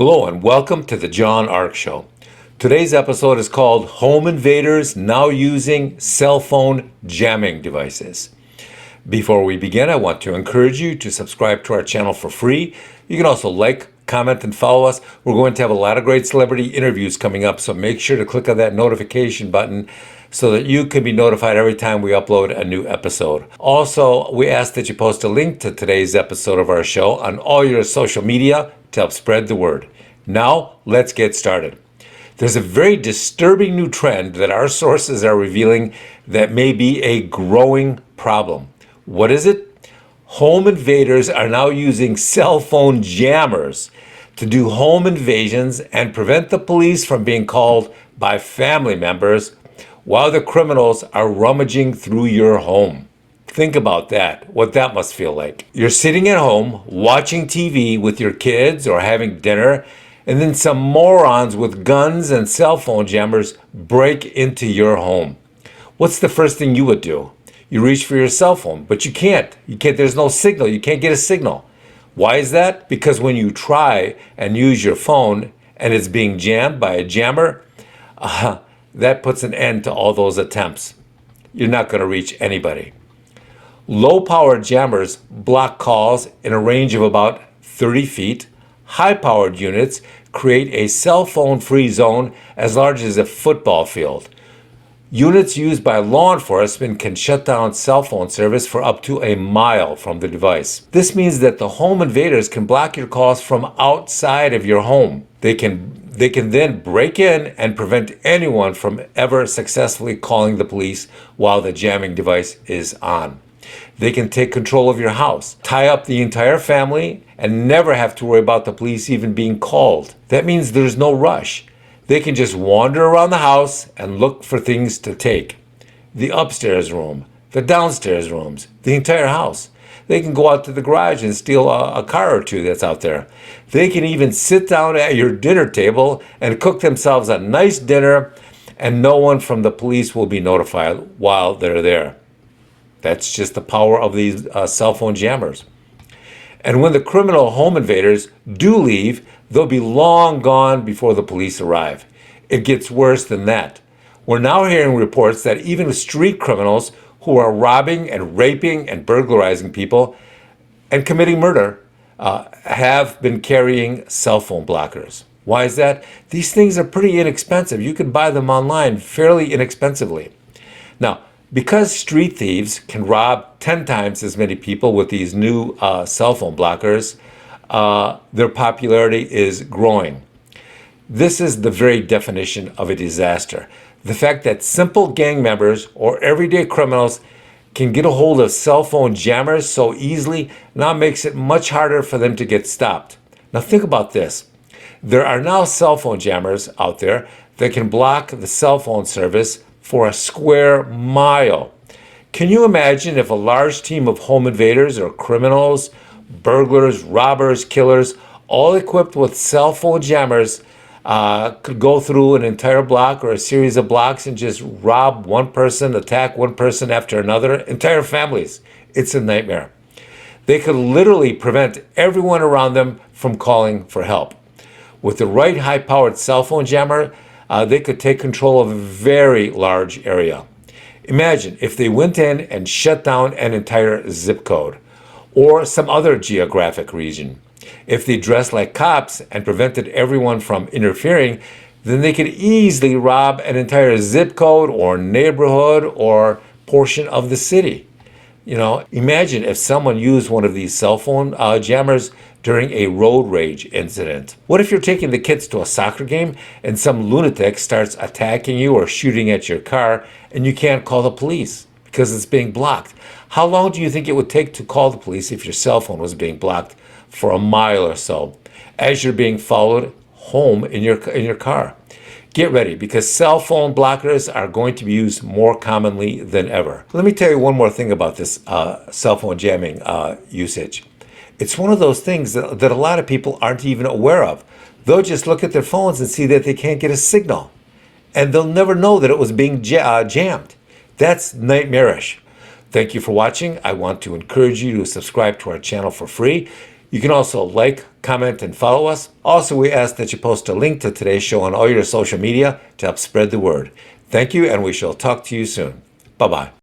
Hello and welcome to the John Ark Show. Today's episode is called Home Invaders Now Using Cell Phone Jamming Devices. Before we begin, I want to encourage you to subscribe to our channel for free. You can also like, comment, and follow us. We're going to have a lot of great celebrity interviews coming up, so make sure to click on that notification button so that you can be notified every time we upload a new episode. Also, we ask that you post a link to today's episode of our show on all your social media to help spread the word. Now, let's get started. There's a very disturbing new trend that our sources are revealing that may be a growing problem. What is it? Home invaders are now using cell phone jammers to do home invasions and prevent the police from being called by family members while the criminals are rummaging through your home. Think about that, what that must feel like. You're sitting at home watching TV with your kids or having dinner, and then some morons with guns and cell phone jammers break into your home. What's the first thing you would do? You reach for your cell phone, but you can't. There's no signal. You can't get a signal. Why is that? Because when you try and use your phone and it's being jammed by a jammer, that puts an end to all those attempts. You're not going to reach anybody. Low-powered jammers block calls in a range of about 30 feet. High-powered units create a cell phone-free zone as large as a football field. Units used by law enforcement can shut down cell phone service for up to a mile from the device. This means that the home invaders can block your calls from outside of your home. They can then break in and prevent anyone from ever successfully calling the police while the jamming device is on. They can take control of your house, tie up the entire family, and never have to worry about the police even being called. That means there's no rush. They can just wander around the house and look for things to take. The upstairs room, the downstairs rooms, the entire house. They can go out to the garage and steal a car or two that's out there. They can even sit down at your dinner table and cook themselves a nice dinner, and no one from the police will be notified while they're there. That's just the power of these cell phone jammers. And when the criminal home invaders do leave, they'll be long gone before the police arrive. It gets worse than that. We're now hearing reports that even street criminals who are robbing and raping and burglarizing people and committing murder have been carrying cell phone blockers. Why is that? These things are pretty inexpensive. You can buy them online fairly inexpensively. Now, because street thieves can rob 10 times as many people with these new cell phone blockers, their popularity is growing. This is the very definition of a disaster. The fact that simple gang members or everyday criminals can get a hold of cell phone jammers so easily now makes it much harder for them to get stopped. Now think about this. There are now cell phone jammers out there that can block the cell phone service for a square mile. Can you imagine if a large team of home invaders or criminals, burglars, robbers, killers, all equipped with cell phone jammers could go through an entire block or a series of blocks and just rob one person, attack one person after another, entire families? It's a nightmare. They could literally prevent everyone around them from calling for help. With the right high-powered cell phone jammer, they could take control of a very large area. Imagine if they went in and shut down an entire zip code or some other geographic region. If they dressed like cops and prevented everyone from interfering, then they could easily rob an entire zip code or neighborhood or portion of the city. Imagine if someone used one of these cell phone jammers during a road rage incident. What if you're taking the kids to a soccer game and some lunatic starts attacking you or shooting at your car and you can't call the police because it's being blocked? How long do you think it would take to call the police if your cell phone was being blocked for a mile or so as you're being followed home in your car? Get ready, because cell phone blockers are going to be used more commonly than ever. Let me tell you one more thing about this cell phone jamming usage. It's one of those things that a lot of people aren't even aware of. They'll just look at their phones and see that they can't get a signal, and they'll never know that it was being jammed. That's nightmarish. Thank you for watching. I want to encourage you to subscribe to our channel for free. You can also like, comment, and follow us. Also, we ask that you post a link to today's show on all your social media to help spread the word. Thank you, and we shall talk to you soon. Bye-bye.